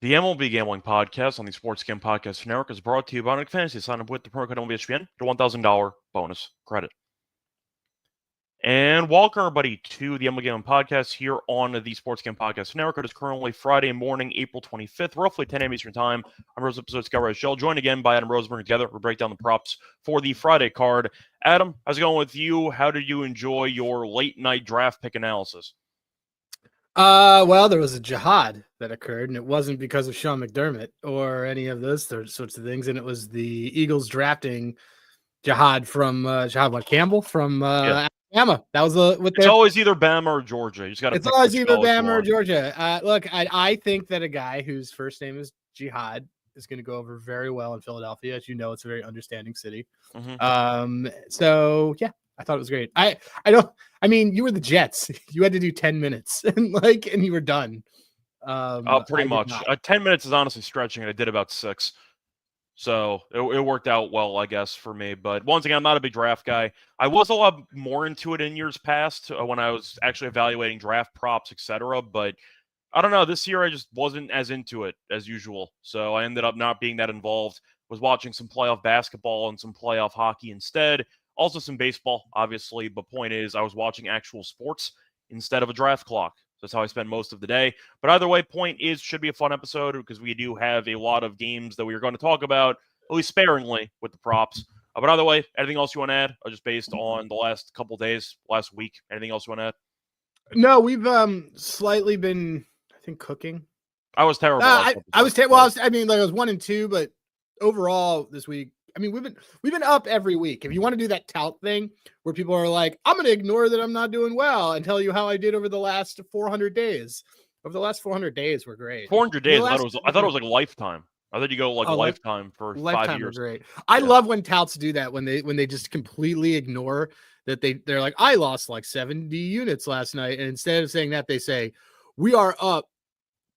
The MLB Gambling Podcast on the Sports Gam Podcast Network is brought to you by Nick Fantasy. Sign up with the promo code MLB HPN for $1,000 bonus credit. And welcome, everybody, to the MLB Gambling Podcast here on the Sports Gam Podcast Network. It is currently Friday morning, April 25th, roughly 10 a.m. Eastern Time. I'm Rose episode Scott Reichel, joined again by Adam Rosenberg. Together, we'll break down the props for the Friday card. Adam, how's it going with you? How did you enjoy your late night draft pick analysis? Well, there was a jihad that occurred, and it wasn't because of Sean McDermott or any of those sorts of things. And it was the Eagles drafting jihad from Campbell from Alabama. That was It's always either Bama or Georgia. You just got to. It's always either Bama or Georgia. Look, I think that a guy whose first name is Jihad is going to go over very well in Philadelphia. As you know, it's a very understanding city. Mm-hmm. So yeah. I thought it was great. I mean, you were the Jets. You had to do 10 minutes and you were done. Pretty much. 10 minutes is honestly stretching, and I did about 6. So it worked out well, I guess, for me. But once again, I'm not a big draft guy. I was a lot more into it in years past when I was actually evaluating draft props, etc. But I don't know. This year, I just wasn't as into it as usual. So I ended up not being that involved. Was watching some playoff basketball and some playoff hockey instead. Also some baseball, obviously, but point is I was watching actual sports instead of a draft clock. So that's how I spend most of the day. But either way, point is should be a fun episode because we do have a lot of games that we are going to talk about, at least sparingly, with the props. But either way, anything else you want to add? Just based on the last couple days, last week, anything else you want to add? No, we've slightly been, I think, cooking. I was terrible. I was terrible. Well, I was 1 and 2, but overall this week, I mean, we've been up every week. If you want to do that tout thing where people are like, I'm going to ignore that I'm not doing well and tell you how I did over the last 400 days. Over the last 400 days were great. 400 days. I thought it was like lifetime. I thought you go lifetime for 5 years. Great. I love when touts do that when they just completely ignore that they're like, I lost like 70 units last night. And instead of saying that, they say, we are up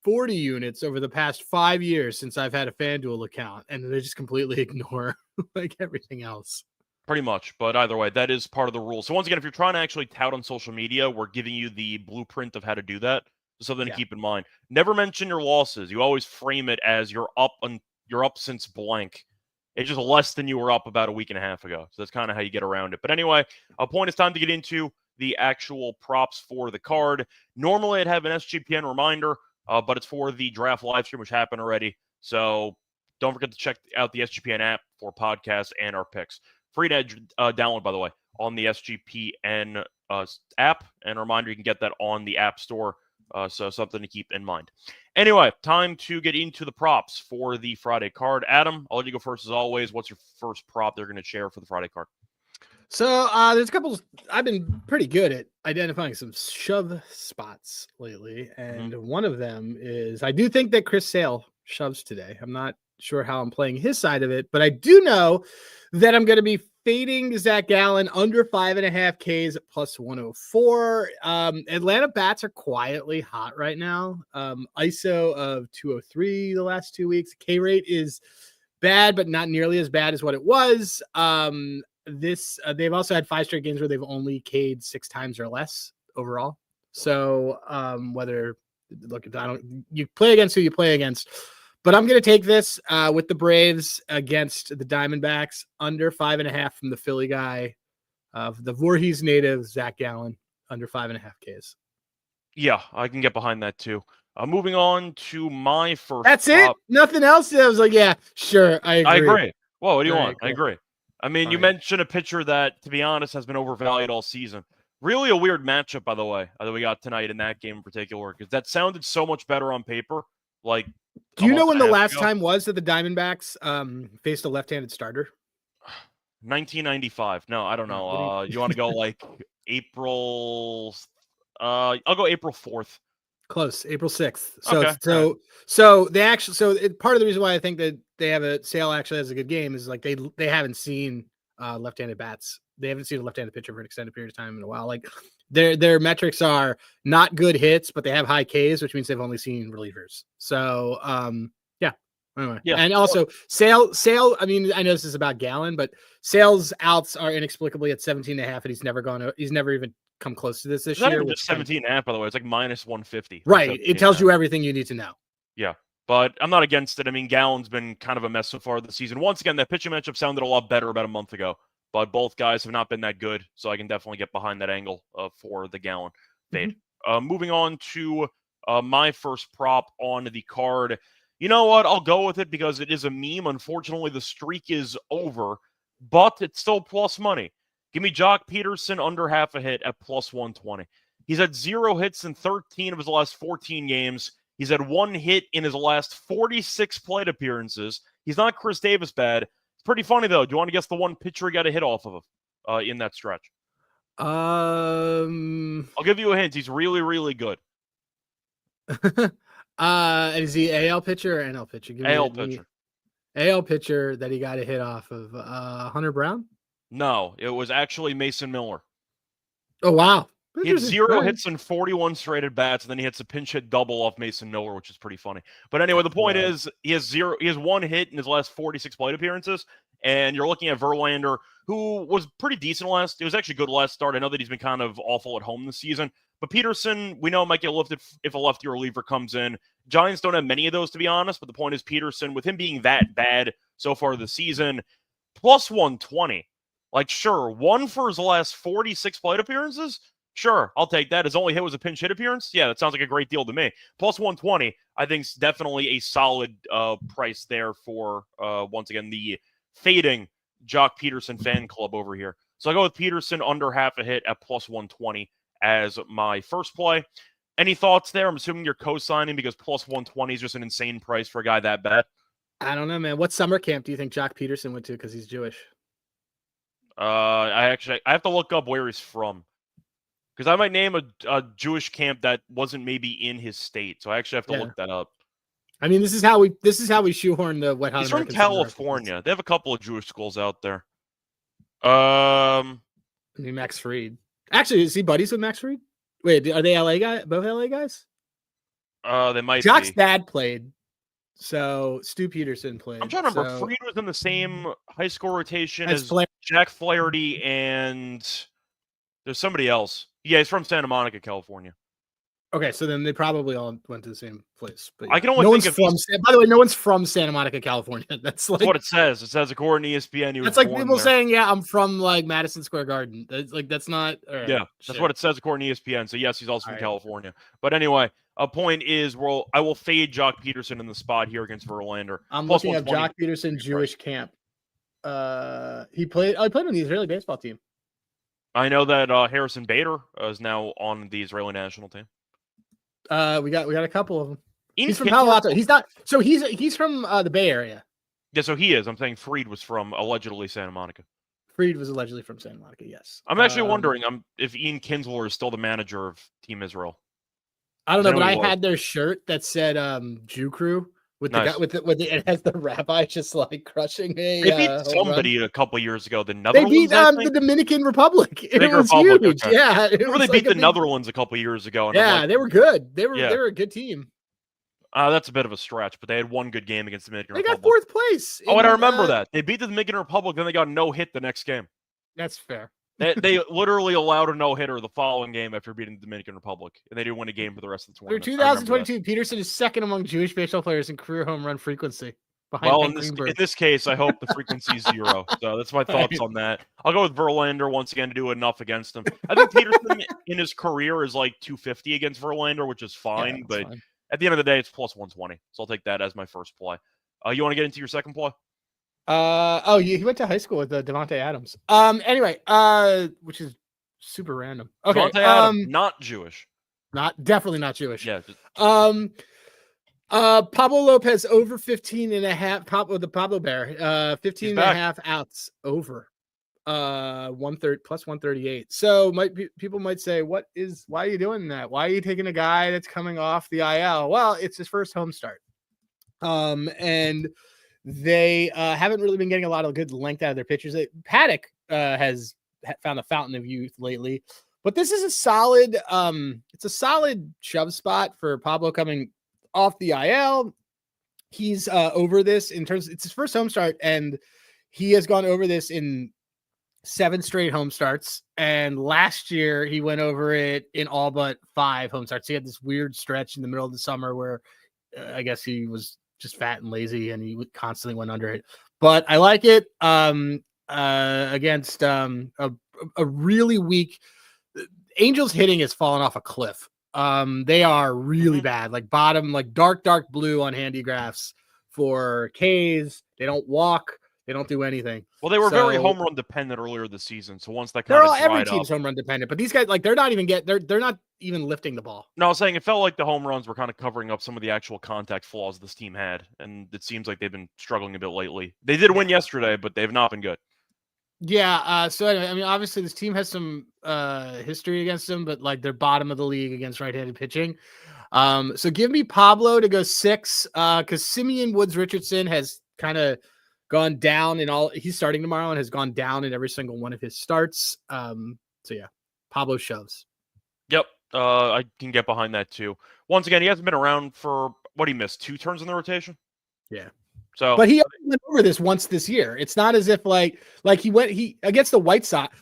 40 units over the past 5 years since I've had a FanDuel account, and they just completely ignore like everything else. Pretty much, but either way, that is part of the rules. So once again, if you're trying to actually tout on social media, we're giving you the blueprint of how to do that. Something to keep in mind. Never mention your losses. You always frame it as you're up since blank. It's just less than you were up about a week and a half ago. So that's kind of how you get around it. But anyway, a point is time to get into the actual props for the card. Normally, I'd have an SGPN reminder. But it's for the draft live stream, which happened already. So don't forget to check out the SGPN app for podcasts and our picks. Free to download, by the way, on the SGPN app. And a reminder, you can get that on the App Store. So something to keep in mind. Anyway, time to get into the props for the Friday card. Adam, I'll let you go first as always. What's your first prop they're going to share for the Friday card? So there's a couple. I've been pretty good at identifying some shove spots lately, and one of them is I do think that Chris Sale shoves today. I'm not sure how I'm playing his side of it, but I do know that I'm going to be fading Zack Allen under 5.5 Ks at plus 104. Atlanta bats are quietly hot right now. ISO of 203 the last 2 weeks. K rate is bad, but not nearly as bad as what it was. They've also had 5 straight games where they've only K'd 6 times or less overall. So you play against who you play against, but I'm going to take this with the Braves against the Diamondbacks under 5.5 from the Philly guy, the Voorhees native Zack Allen under 5.5 Ks. Yeah, I can get behind that too. Moving on to my first. That's prop. It. Nothing else. I was like, yeah, sure. I agree. Whoa, what do you want? Cool. I agree. I mean, you mentioned a pitcher that, to be honest, has been overvalued all season. Really a weird matchup, by the way, that we got tonight in that game in particular, because that sounded so much better on paper. Like, do you know when the last time was that the Diamondbacks faced a left-handed starter? 1995. No, I don't know. You want to go like April? I'll go April 4th. Close, April 6th. Part of the reason why I think that they have Sale actually has a good game is like they haven't seen left-handed bats. They haven't seen a left-handed pitcher for an extended period of time in a while. Like their metrics are not good hits, but they have high Ks, which means they've only seen relievers. So anyway. Yeah. And also Sale. I mean, I know this is about Gallen, but Sale's outs are inexplicably at 17.5, and he's never even come close to this it's year. Not even just 17.5, by the way. It's like minus 150. Right. It tells you everything you need to know. Yeah. But I'm not against it. I mean, Gallen's been kind of a mess so far this season. Once again, that pitching matchup sounded a lot better about a month ago, but both guys have not been that good, so I can definitely get behind that angle for the Gallen fade. Moving on to my first prop on the card. You know what? I'll go with it because it is a meme. Unfortunately, the streak is over, but it's still plus money. Give me Jock Peterson under half a hit at plus 120. He's had 0 hits in 13 of his last 14 games. He's had 1 hit in his last 46 plate appearances. He's not Chris Davis bad. It's pretty funny, though. Do you want to guess the one pitcher he got a hit off of in that stretch? I'll give you a hint. He's really, really good. Is he AL pitcher or NL pitcher? AL pitcher. AL pitcher that he got a hit off of Hunter Brown? No, it was actually Mason Miller. Oh, wow. He had 0 hits and 41 straight at bats, and then he hits a pinch hit double off Mason Miller, which is pretty funny. But anyway, the point is he has 1 hit in his last 46 plate appearances, and you're looking at Verlander, who was pretty decent last. It was actually good last start. I know that he's been kind of awful at home this season, but Peterson, we know might get lifted if a lefty reliever comes in. Giants don't have many of those, to be honest, but the point is Peterson, with him being that bad so far this season, plus 120. Like, sure, 1 for his last 46 plate appearances? Sure, I'll take that. His only hit was a pinch hit appearance? Yeah, that sounds like a great deal to me. Plus 120, I think, is definitely a solid price there for, once again, the fading Jock Peterson fan club over here. So I go with Peterson under half a hit at plus 120 as my first play. Any thoughts there? I'm assuming you're co-signing because plus 120 is just an insane price for a guy that bad. I don't know, man. What summer camp do you think Jock Peterson went to because he's Jewish? I have to look up where he's from. Because I might name a Jewish camp that wasn't maybe in his state, so I actually have to look that up. I mean, this is how we shoehorn the Wet Hot. He's from California. They have a couple of Jewish schools out there. I mean, Max Fried. Actually, is he buddies with Max Fried? Wait, are they LA guys? Both LA guys? They might. Jock's dad played, so Stu Peterson played. I'm trying to remember. Fried was in the same high school rotation as Jack Flaherty and there's somebody else. Yeah, he's from Santa Monica, California. Okay, so then they probably all went to the same place. But I can only think of by the way, no one's from Santa Monica, California. That's what it says. It says according to ESPN. That's like people saying, "Yeah, I'm from like Madison Square Garden." That's not. Right, yeah, that's what it says according to ESPN. So yes, he's also from California. But anyway, a point is, I will fade Jock Peterson in the spot here against Verlander. I'm looking at Jock Peterson Jewish camp. He played on the Israeli baseball team. I know that Harrison Bader is now on the Israeli national team. We got a couple of them. He's from Palo Alto. He's not. So he's from the Bay Area. Yeah, so he is. I'm saying Fried was from allegedly Santa Monica. Fried was allegedly from Santa Monica. Yes. I'm actually wondering if Ian Kinsler is still the manager of Team Israel. I don't know, but I had their shirt that said Jew Crew. With the guy, with the it has the rabbi just like crushing a. They beat somebody a couple years ago. The Netherlands. They beat the Dominican Republic. It was huge. Okay. Yeah, they beat the Netherlands a couple years ago. And they were good. They were a good team. That's a bit of a stretch, but they had one good game against the Dominican Republic. They got 4th place. Oh, and I remember that they beat the Dominican Republic, then they got no hit the next game. That's fair. They literally allowed a no-hitter the following game after beating the Dominican Republic, and they didn't win a game for the rest of the tournament. For 2022, Peterson is second among Jewish baseball players in career home run frequency. In this case, I hope the frequency is 0. So that's my thoughts on that. I'll go with Verlander once again to do enough against him. I think Peterson in his career is like 250 against Verlander, which is fine, but at the end of the day, it's plus 120. So I'll take that as my first play. You want to get into your second play? He went to high school with Devontae Adams. Anyway, which is super random. Okay, Devontae Adams, not Jewish. Definitely not Jewish. Yeah. Pablo Lopez over 15.5. The Pablo Bear, 15.5 outs over. 130 plus 138. So people might say, why are you doing that? Why are you taking a guy that's coming off the IL? Well, it's his first home start. And they haven't really been getting a lot of good length out of their pitchers. Paddock has found a fountain of youth lately, but this is a solid. It's a solid shove spot for Pablo coming off the IL. He's over this in terms. It's his first home start, and he has gone over this in 7 straight home starts. And last year he went over it in all but 5 home starts. He had this weird stretch in the middle of the summer where I guess he was just fat and lazy, and he constantly went under it. But I like it against a really weak Angels hitting has fallen off a cliff. They are really bad, like bottom, like dark blue on handigraphs for Ks. They don't walk. They don't do anything. Well, they were very home run dependent earlier this season. So once that kind of every dried team's up, home run dependent, but these guys, like, they're not even lifting the ball. No, I was saying it felt like the home runs were kind of covering up some of the actual contact flaws this team had, and it seems like they've been struggling a bit lately. They did win yesterday, but they've not been good. Yeah. So anyway, I mean, obviously this team has some history against them, but like they're bottom of the league against right-handed pitching. So give me Pablo to go 6, because Simeon Woods Richardson has kind of gone down in all. He's starting tomorrow and has gone down in every single one of his starts. So yeah, Pablo shoves. Yep, I can get behind that too. Once again, he hasn't been around for what he missed 2 turns in the rotation. Yeah. So, but he went over this once this year. It's not as if like he against the White Sox.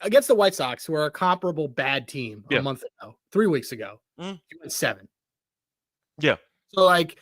Against the White Sox, who are a comparable bad team a month ago, 3 weeks ago. He went 7. Yeah. So like,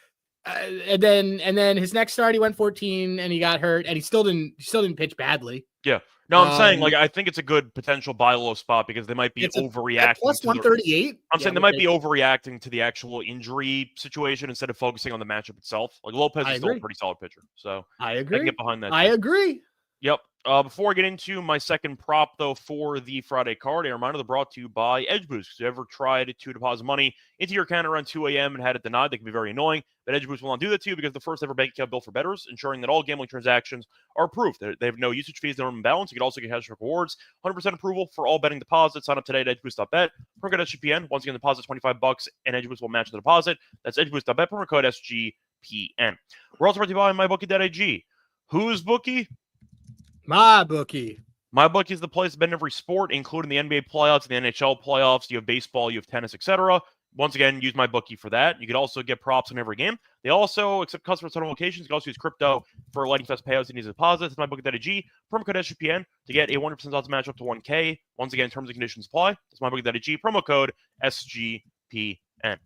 and then his next start he went 14 and he got hurt and he still didn't pitch badly. Yeah. No, I'm saying like I think it's a good potential buy low spot because they might be overreacting. Plus 138. I'm saying they might be overreacting to the actual injury situation instead of focusing on the matchup itself. Like Lopez is still a pretty solid pitcher, so I agree. I can get behind that. I agree. Yep. Before I get into my second prop, though, for the Friday card, a reminder, they're brought to you by Edge Boost. If you ever tried to deposit money into your account around 2 a.m. and had it denied, they can be very annoying. But Edge Boost will not do that to you because the first ever bank account built for bettors, ensuring that all gambling transactions are approved. They have no usage fees, no minimum balance. You can also get cash rewards. 100% approval for all betting deposits. Sign up today at edgeboost.bet. Promo code SGPN. Once again, deposit $25 and Edge Boost will match the deposit. That's edgeboost.bet. Promo code SGPN. We're also brought to you by MyBookie.ag. Whose bookie? My bookie. My bookie is the place to bet in every sport, including the NBA playoffs, the NHL playoffs. You have baseball, you have tennis, etc. Once again, use my bookie for that. You could also get props in every game. They also accept customers on locations. You can also use crypto for Lightning Fest payouts and easy deposits. My bookie.ag. Promo code SGPN to get a 100% odds match up to 1K. Once again, terms and conditions apply. That's my bookie.ag. Promo code SGPN.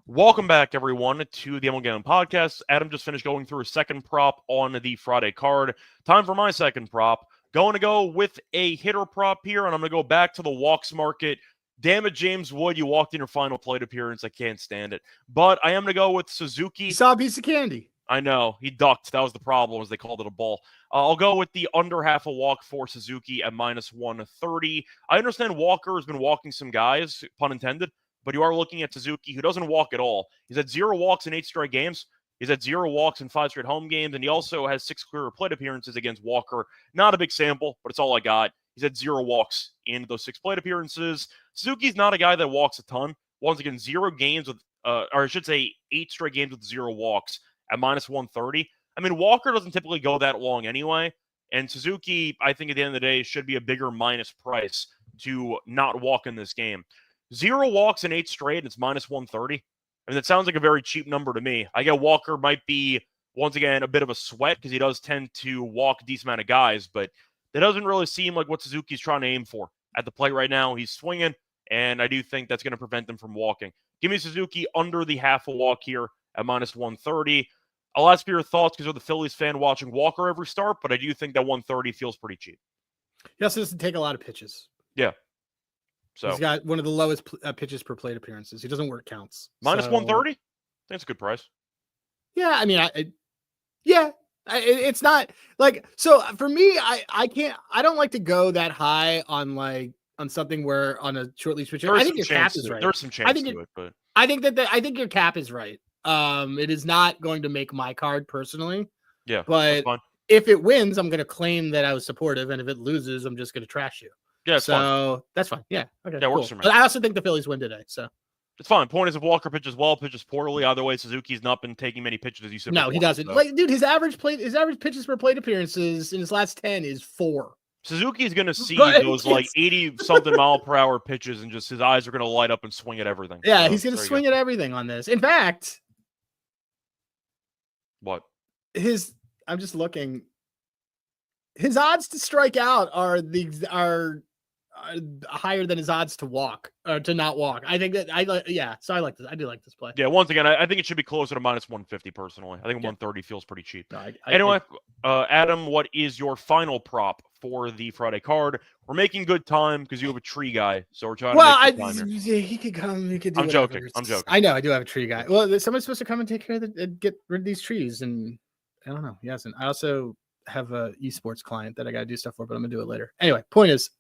Welcome back, everyone, to the MLB Gambling Podcast. Adam just finished going through a second prop on the Friday card. Time for my second prop. Going to go with a hitter prop here, and I'm going to go back to the walks market. Damn it, James Wood, you walked in your final plate appearance. I can't stand it. But I am going to go with Suzuki. You saw a piece of candy. I know. He ducked. That was the problem, as they called it a ball. I'll go with the under half a walk for Suzuki at minus 130. I understand Walker has been walking some guys, pun intended. But you are looking at Suzuki, who doesn't walk at all. He's had 0 walks in 8 straight games. He's had 0 walks in 5 straight home games, and he also has 6 career plate appearances against Walker. Not a big sample, but it's all I got. He's had 0 walks in those 6 plate appearances. Suzuki's not a guy that walks a ton. Once again, 0 games with, or I should say 8 straight games with 0 walks at minus 130. I mean, Walker doesn't typically go that long anyway, and Suzuki, I think at the end of the day, should be a bigger minus price to not walk in this game. 0 walks in 8 straight, and it's minus 130. I mean, that sounds like a very cheap number to me. I get Walker might be, once again, a bit of a sweat because he does tend to walk a decent amount of guys, but that doesn't really seem like what Suzuki's trying to aim for at the plate right now. He's swinging, and I do think that's going to prevent him from walking. Give me Suzuki under the half a walk here at minus 130. I'll ask for your thoughts because you're the Phillies fan watching Walker every start, but I do think that 130 feels pretty cheap. He also doesn't take a lot of pitches. Yeah. So he's got one of the lowest pitches per plate appearances. He doesn't work counts. Minus 130? I think it's a good price. Yeah, I mean, it's not like, so for me, I don't like to go that high on something where on a short leash pitcher. I think your cap is right. There's some chance to it, but I think your cap is right. It is not going to make my card personally. Yeah, but if it wins, I'm going to claim that I was supportive, and if it loses, I'm just going to trash you. Yeah, that's fine. Yeah, okay, yeah, works for me. But I also think the Phillies win today, so it's fine. Point is, if Walker pitches well, pitches poorly, either way, Suzuki's not been taking many pitches as you said. No, he doesn't. So. Like, dude, his average pitches per plate appearances in his last 10 is 4. Suzuki's going to see those like 80-something mile per hour pitches, and just his eyes are going to light up and swing at everything. Yeah, so, he's going to swing at everything on this. In fact, what I'm just looking. His odds to strike out are higher than his odds to walk or to not walk. I think that so I like this. I do like this play. Yeah, once again, I think it should be closer to minus 150 personally. I think 130 feels pretty cheap. No, Anyway, Adam, what is your final prop for the Friday card? We're making good time because you have a tree guy, so we're trying to make good time here. He could come. He could do. I'm joking. I'm joking. I know. I do have a tree guy. Well, somebody's supposed to come and take care of get rid of these trees, and I don't know. He hasn't. I also have a esports client that I got to do stuff for, but I'm gonna do it later. Anyway, point is,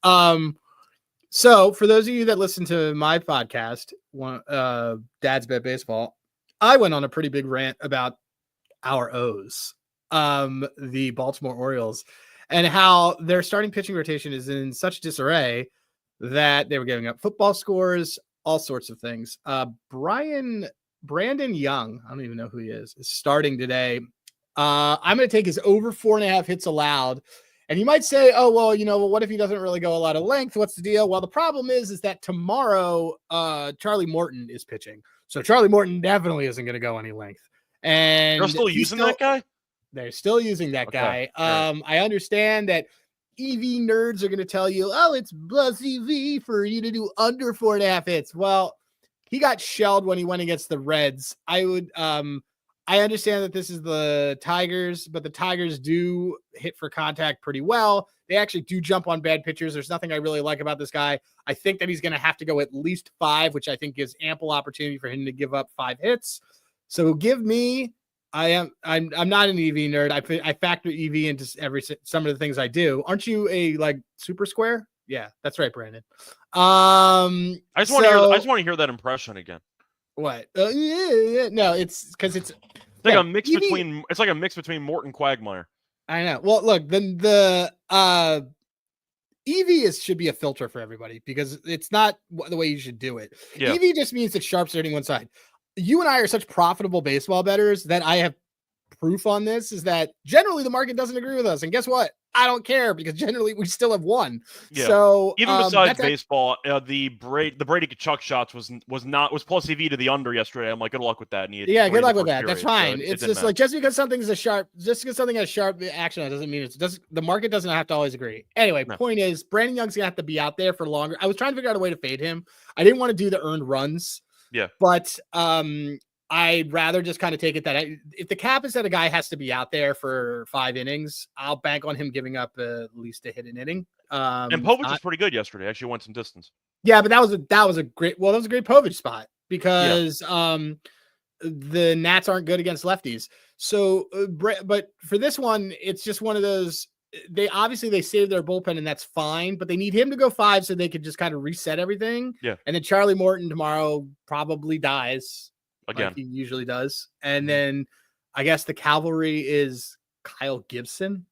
so for those of you that listen to my podcast, Dad's Bet Baseball, I went on a pretty big rant about our O's, the Baltimore Orioles, and how their starting pitching rotation is in such disarray that they were giving up football scores, all sorts of things. Brandon Young, I don't even know who he is starting today. I'm going to take his over 4.5 hits allowed. And you might say, oh, well, what if he doesn't really go a lot of length? What's the deal? Well, the problem is that tomorrow, Charlie Morton is pitching. So Charlie Morton definitely isn't going to go any length. And they're still using that guy? They're still using that guy. I understand that EV nerds are going to tell you, oh, it's plus EV for you to do under 4.5 hits. Well, he got shelled when he went against the Reds. I understand that this is the Tigers, but the Tigers do hit for contact pretty well. They actually do jump on bad pitchers. There's nothing I really like about this guy. I think that he's going to have to go at least 5, which I think gives ample opportunity for him to give up 5 hits. So give me, I'm not an EV nerd. I factor EV into some of the things I do. Aren't you a super square? Yeah, that's right, Brandon. I just want to hear that impression again. What? No, it's because it's like a mix between. It's like a mix between Morton Quagmire. I know. Well, look, the EV should be a filter for everybody because it's not the way you should do it. Yeah. EV just means that sharps are hitting one side. You and I are such profitable baseball bettors that I have proof on this is that generally the market doesn't agree with us. And guess what? I don't care because generally we still have won. Yeah. So even besides baseball, the Brady Kachuk shots was plus EV to the under yesterday. I'm like, good luck with that. Good luck with that. That's fine. So it's just like just because something has sharp action, that doesn't mean the market doesn't have to always agree. Anyway, point is Brandon Young's gonna have to be out there for longer. I was trying to figure out a way to fade him. I didn't want to do the earned runs. Yeah. But I'd rather just kind of take it that if the cap is that a guy has to be out there for 5 innings, I'll bank on him giving up at least a hit an inning. And Povich was pretty good yesterday. Actually went some distance. Yeah, but that was a great Povich spot because the Nats aren't good against lefties. So, but for this one, it's just one of those. They saved their bullpen and that's fine, but they need him to go 5 so they could just kind of reset everything. Yeah, and then Charlie Morton tomorrow probably dies. Again, like he usually does. And then I guess the cavalry is Kyle Gibson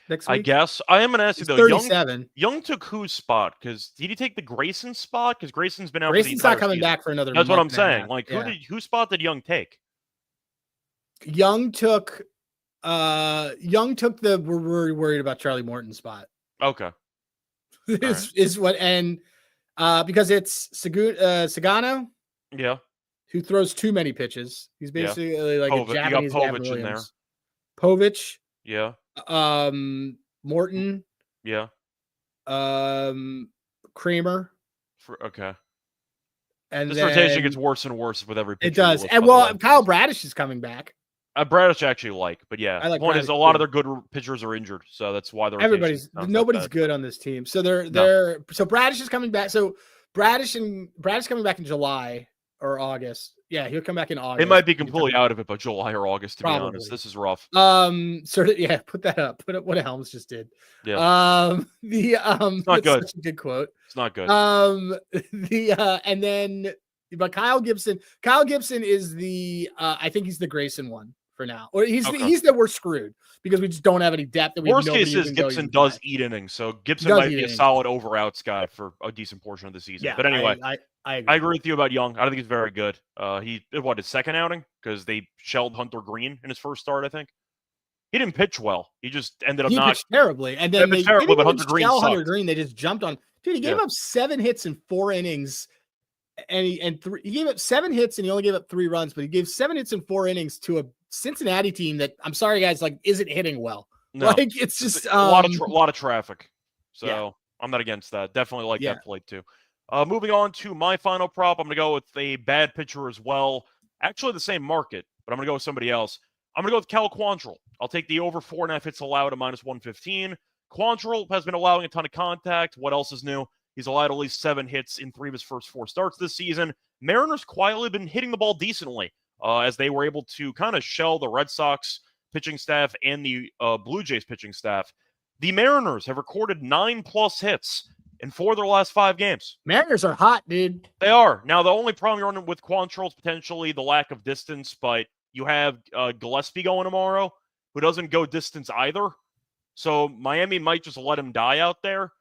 next week. I guess I am going to ask you though. 37. Young took whose spot? Because did he take the Grayson spot? Because Grayson's been out. Grayson's not coming back for another. That's what I'm saying. Like whose spot did Young take? Young took the we're worried about Charlie Morton spot. Okay. is what and because it's Sagano. Yeah. Who throws too many pitches. He's basically like a Japanese Gavin Povich in there. Povich. Yeah. Morton. Yeah. Kramer. Okay. And this rotation gets worse and worse with every pitcher. It does. And Kyle Bradish is coming back. Bradish actually but yeah. The point is a lot of their good pitchers are injured, so that's why they're nobody's good on this team. So so Bradish is coming back. So Bradish coming back in July. Or August. Yeah, he'll come back in August. It might be completely out of it by July or August, to be honest. This is rough. Put that up. Put up what Helms just did. Yeah. It's not good. Such a good quote. It's not good. And then but Kyle Gibson is the I think he's the Grayson one for now. Or he's the we're screwed because we just don't have any depth. Worst case is Gibson does eat innings, so Gibson might be a solid over-outs guy for a decent portion of the season. Yeah, but anyway, I agree with you about Young. I don't think he's very good. His second outing because they shelled Hunter Green in his first start. I think he didn't pitch well. He just ended up not pitched terribly, and then but Hunter Green. They just jumped on. Dude, he gave up 7 hits in 4 innings, and he gave up 7 hits and he only gave up 3 runs, but he gave 7 hits in 4 innings to a Cincinnati team that I'm sorry guys isn't hitting well. No. Like it's just a lot of traffic. So I'm not against that. Definitely like Yeah. that play too. Moving on to my final prop, I'm going to go with a bad pitcher as well. Actually, the same market, but I'm going to go with somebody else. I'm going to go with Cal Quantrill. I'll take the over 4.5 hits allowed at -115. Quantrill has been allowing a ton of contact. What else is new? He's allowed at least 7 hits in 3 of his first 4 starts this season. Mariners quietly been hitting the ball decently as they were able to kind of shell the Red Sox pitching staff and the Blue Jays pitching staff. The Mariners have recorded 9+ hits in 4 of their last 5 games. Mariners are hot, dude. They are. Now, the only problem you're running with Quantrill is potentially the lack of distance, but you have Gillespie going tomorrow, who doesn't go distance either. So Miami might just let him die out there.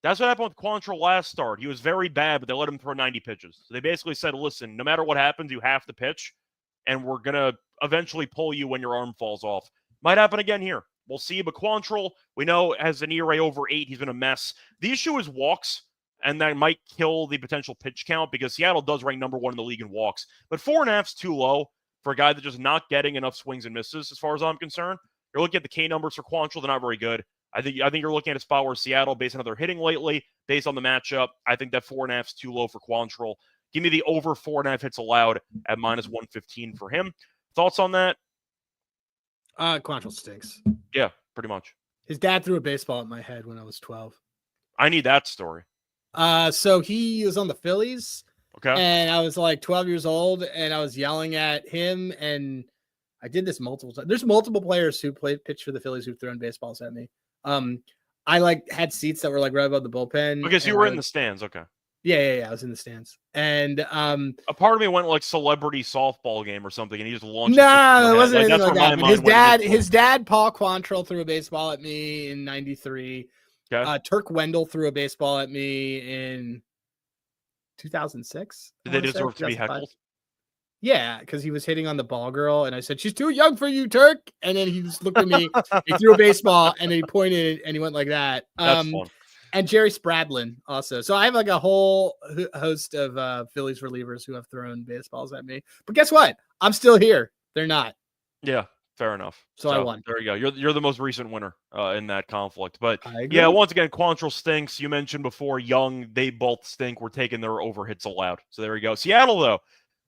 That's what happened with Quantrill last start. He was very bad, but they let him throw 90 pitches. So they basically said, listen, no matter what happens, you have to pitch, and we're going to eventually pull you when your arm falls off. Might happen again here. We'll see, but Quantrill, we know, has an ERA over 8. He's been a mess. The issue is walks, and that might kill the potential pitch count because Seattle does rank number 1 in the league in walks. But 4.5 is too low for a guy that's just not getting enough swings and misses, as far as I'm concerned. You're looking at the K numbers for Quantrill, they're not very good. I think you're looking at a spot where Seattle, based on how they're hitting lately, based on the matchup, I think that 4.5 is too low for Quantrill. Give me the over 4.5 hits allowed at -115 for him. Thoughts on that? Quantrill stinks. Yeah, pretty much. His dad threw a baseball at my head when I was 12. I need that story. So he was on the Phillies. Okay. And I was like 12 years old, and I was yelling at him, and I did this multiple times. There's multiple players who pitched for the Phillies who've thrown baseballs at me. I like had seats that were like right above the bullpen. Because you were in the stands. Okay. Yeah. I was in the stands. And a part of me went like celebrity softball game or something, and he just launched. No, it wasn't anything like that. But his went. dad, Paul Quantrill, threw a baseball at me in '93. Okay. Turk Wendell threw a baseball at me in 2006. Did they deserve to be heckled? Yeah, because he was hitting on the ball girl, and I said, "She's too young for you, Turk." And then he just looked at me. He threw a baseball, and then he pointed, and he went like that. That's fun. And Jerry Spradlin also. So I have like a whole host of Phillies relievers who have thrown baseballs at me. But guess what? I'm still here. They're not. Yeah, fair enough. So I won. There you go. You're the most recent winner in that conflict. But yeah, once again, Quantrill stinks. You mentioned before, Young, they both stink. We're taking their over hits allowed. So there you go. Seattle, though,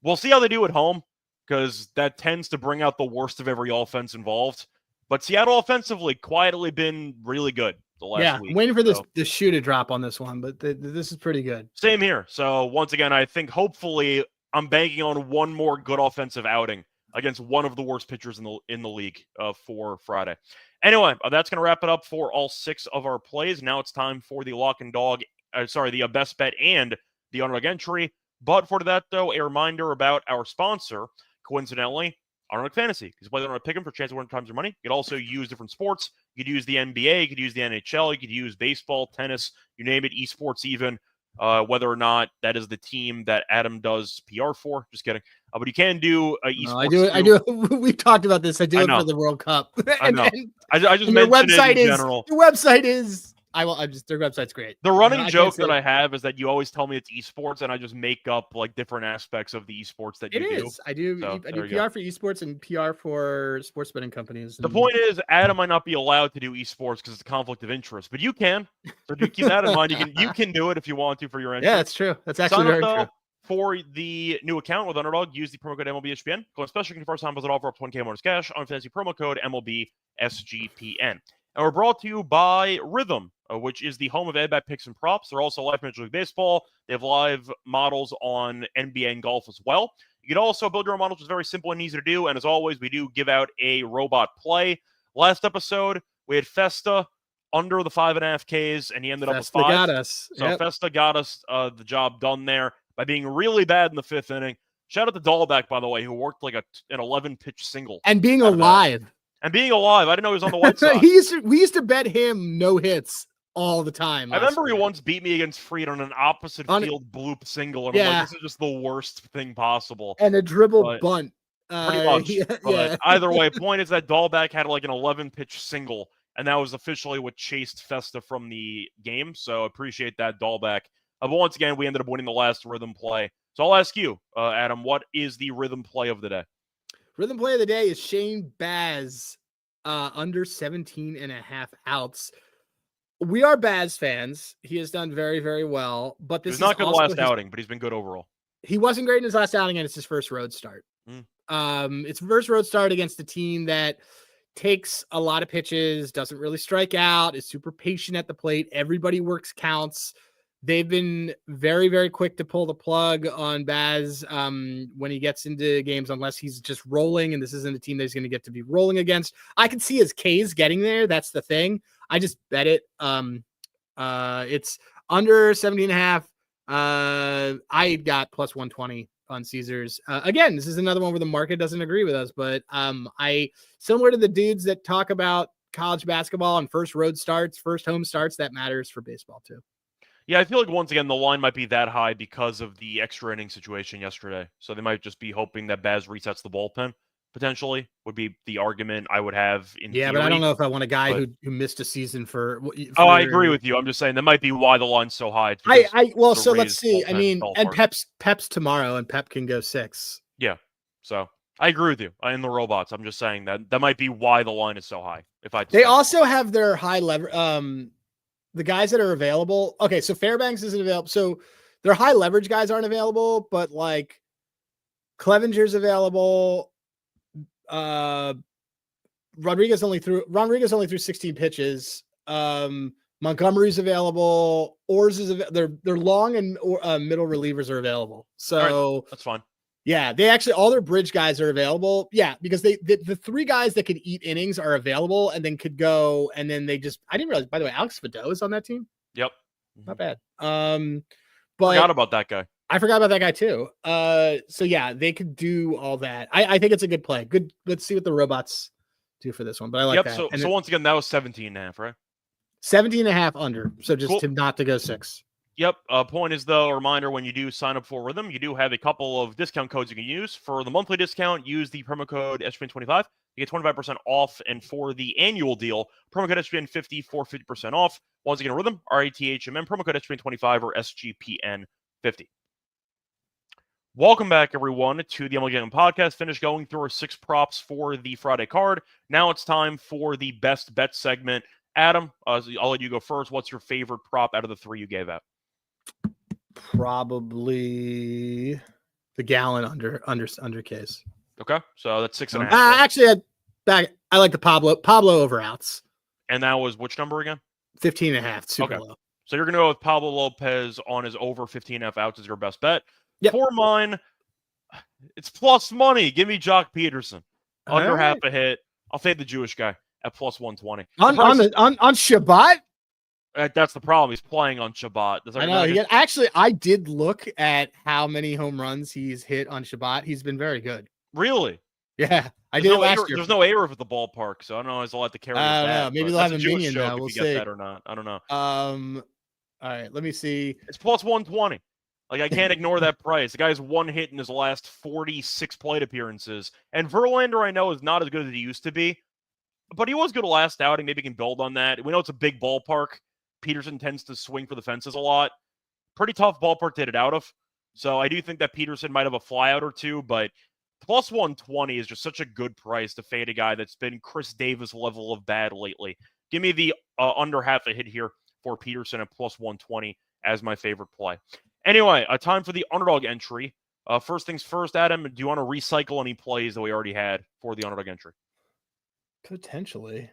we'll see how they do at home because that tends to bring out the worst of every offense involved. But Seattle offensively quietly been really good the last week. I'm waiting for the shoe to drop on this one, but this is pretty good. Same here. So once again, I think hopefully I'm banking on one more good offensive outing against one of the worst pitchers in the league for Friday. Anyway, that's going to wrap it up for all 6 of our plays. Now it's time for the lock and dog, the best bet and the underdog entry. But for that, though, a reminder about our sponsor, coincidentally, Underdog Fantasy. Because whether or not pick them for a chance of winning times your money, you could also use different sports. You could use the NBA, you could use the NHL, you could use baseball, tennis, you name it, esports even. Whether or not that is the team that Adam does PR for. Just kidding. But you can do esports. No, I do. We've talked about this. I do it for the World Cup. I know. I just mentioned it in general. Your website is... their website's great. The running joke that I have is that you always tell me it's esports, and I just make up like different aspects of the esports that you do. It is. I do PR for esports and PR for sports betting companies. The point is, Adam might not be allowed to do esports because it's a conflict of interest, but you can. So do keep that in mind. You can do it if you want to for your interest. Yeah, that's true. That's actually very true. For the new account with Underdog, use the promo code MLB SGPN. Go on special for first time, visit offer up 20K bonus cash on fantasy promo code MLB SGPN. And we're brought to you by Rhythm, which is the home of at-bat picks and props. They're also live Major League Baseball. They have live models on NBA and golf as well. You can also build your own models, which is very simple and easy to do. And as always, we do give out a robot play. Last episode, we had Festa under the 5.5 Ks, and he ended up with 5. Got us. So Festa got us the job done there by being really bad in the 5th inning. Shout out to Dahlbeck, by the way, who worked like an 11-pitch single. And being alive. I didn't know he was on the White Sox. We used to bet him no hits all the time. I remember he once beat me against Fried on an opposite field bloop single. And I'm like, this is just the worst thing possible. And a dribble bunt. Pretty much. But either way, point is that Dahlbeck had like an 11-pitch single, and that was officially what chased Festa from the game. So appreciate that, Dahlbeck. But once again, we ended up winning the last rhythm play. So I'll ask you, Adam, what is the rhythm play of the day? Rhythm play of the day is Shane Baz under 17.5 outs. we are Baz fans. He has done very, very well, but this is not good also last outing, but he's been good overall. He wasn't great in his last outing, and it's his first road start. It's first road start against a team that takes a lot of pitches, doesn't really strike out, is super patient at the plate. Everybody works counts. They've been very, very quick to pull the plug on Baz when he gets into games, unless he's just rolling, and this isn't a team that he's going to get to be rolling against. I can see his K's getting there. That's the thing. I just bet it. It's under 70.5. I got plus 120 on Caesars. Again, this is another one where the market doesn't agree with us, but I, similar to the dudes that talk about college basketball and first road starts, first home starts, that matters for baseball too. Yeah, I feel like once again the line might be that high because of the extra inning situation yesterday. So they might just be hoping that Baz resets the bullpen. Potentially would be the argument I would have in theory. But I don't know if I want a guy who missed a season for. Oh, I agree with you. I'm just saying that might be why the line's so high. So let's see. I mean, and Pep's tomorrow, and Pep can go 6. Yeah, so I agree with you in the robots. I'm just saying that might be why the line is so high. They also have their high lever. The guys that are available. Okay, so Fairbanks isn't available. So their high leverage guys aren't available, but like Clevenger's available. Rodriguez only threw 16 pitches. Montgomery's available. Orrs is they're long and middle relievers are available. So right, that's fine. Yeah, they actually all their bridge guys are available. Yeah, because the 3 guys that could eat innings are available and then could go, and then I didn't realize, by the way, Alex Fado is on that team. Yep. Not bad. But forgot about that guy. I forgot about that guy too. So yeah, they could do all that. I think it's a good play. Good. Let's see what the robots do for this one. But I like that. So once again, that was 17.5, right? 17.5 under. So just not to go 6. Yep. Point is, though, a reminder, when you do sign up for Rhythm, you do have a couple of discount codes you can use. For the monthly discount, use the promo code SGPN25. You get 25% off. And for the annual deal, promo code SGPN50 for 50% off. Once again, Rhythm, RATHMN, promo code SGPN25 or SGPN50. Welcome back, everyone, to the MLB Gambling Podcast. Finished going through our 6 props for the Friday card. Now it's time for the best bet segment. Adam, I'll let you go first. What's your favorite prop out of the 3 you gave out? Probably the Gallon under case. Okay, so that's 6.5. Actually, I like the Pablo over outs. And that was which number again? 15.5. Super low. So you're going to go with Pablo Lopez on his over 15.5 outs as your best bet. Yep. For mine, it's plus money. Give me Jock Peterson. Under half a hit. I'll fade the Jewish guy at plus 120. On Shabbat? That's the problem. He's playing on Shabbat. I know. Actually, I did look at how many home runs he's hit on Shabbat. He's been very good. Really? Yeah. I did last year. There's no A-Roof at the ballpark, so I don't know. There's a lot to carry. Maybe they'll have a minion now. We'll see. Get that or not. I don't know. All right. Let me see. It's plus 120. Like, I can't ignore that price. The guy's 1 hit in his last 46 plate appearances. And Verlander, I know, is not as good as he used to be. But he was good last outing. Maybe he can build on that. We know it's a big ballpark. Peterson tends to swing for the fences a lot. Pretty tough ballpark to hit it out of. So I do think that Peterson might have a flyout or two, but plus 120 is just such a good price to fade a guy that's been Chris Davis level of bad lately. Give me the under half a hit here for Peterson at plus 120 as my favorite play. Anyway, time for the underdog entry. First things first, Adam, do you want to recycle any plays that we already had for the underdog entry? Potentially.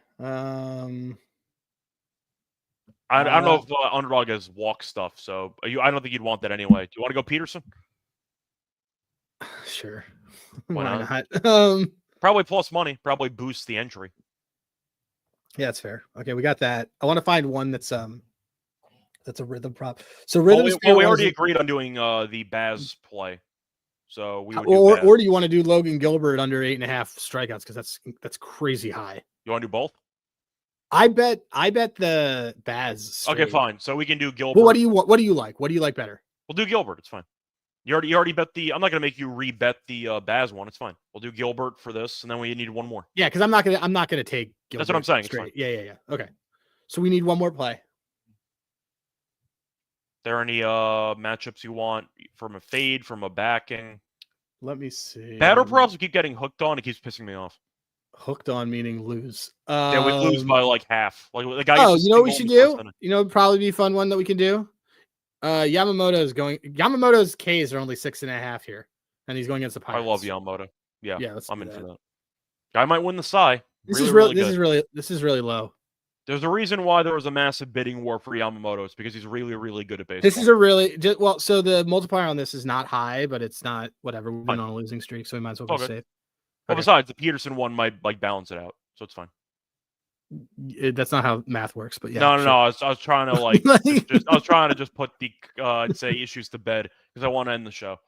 I don't know if underdog has walk stuff, so I don't think you'd want that anyway. Do you want to go Peterson? Sure. Why not? Probably plus money. Probably boosts the entry. Yeah, that's fair. Okay, we got that. I want to find one that's a rhythm prop. So rhythm. We already agreed on doing the Baz play. So we would or do you want to do Logan Gilbert under 8.5 strikeouts because that's crazy high. You want to do both? I bet the Baz. Straight. Okay, fine. So we can do Gilbert. Well, what do you like? What do you like better? We'll do Gilbert. It's fine. You already bet the. I'm not gonna make you re-bet the Baz one. It's fine. We'll do Gilbert for this, and then we need one more. Yeah, because I'm not gonna take Gilbert. That's what I'm saying. Straight. Yeah. Okay. So we need one more play. There any matchups you want from a fade, from a backing? Let me see. Batter props we keep getting hooked on. It keeps pissing me off. Hooked on meaning lose. Yeah, we lose by like half. Like the guy. Oh, you know what we should do? You know, probably be a fun one that we can do. Yamamoto's Ks are only 6.5 here, and he's going against the Pirates. I love Yamamoto. Yeah, let's I'm do in that. for that. Guy might win the Cy. This really is really low. There's a reason why there was a massive bidding war for Yamamoto. It's because he's really, really good at baseball. This is a really well. So the multiplier on this is not high, but it's not whatever. We've been on a losing streak, so we might as well be safe. Well, besides, the Peterson one might like balance it out, so it's fine. That's not how math works, but yeah. No. I was trying to like, I was trying to just put the say issues to bed because I want to end the show.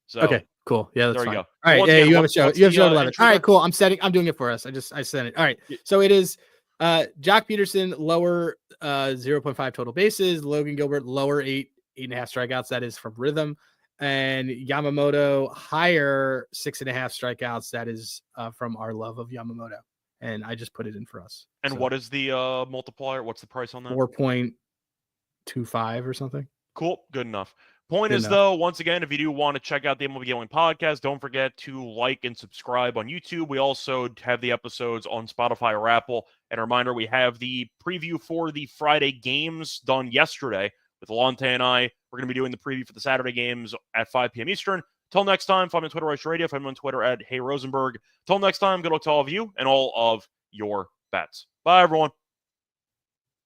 So okay, cool. Yeah, that's there fine. you go. All right, Again, you have a show. You have show 11. All right, cool. I'm doing it for us. I sent it. All right. So it is Jock Peterson lower 0.5 total bases. Logan Gilbert lower 8.5 strikeouts. That is from rhythm. And Yamamoto higher 6.5 strikeouts. That is from our love of Yamamoto. And I just put it in for us. And what is the multiplier? What's the price on that? 4.25 or something. Cool. Good enough. Point is, though, once again, if you do want to check out the MLB Gambling Podcast, don't forget to like and subscribe on YouTube. We also have the episodes on Spotify or Apple. And a reminder, we have the preview for the Friday games done yesterday with Lonte and I. We're going to be doing the preview for the Saturday games at 5 p.m. Eastern. Till next time, follow me on Twitter, Reichel Radio. Follow me on Twitter at Hey Rosenberg. Till next time, good luck to all of you and all of your bets. Bye, everyone.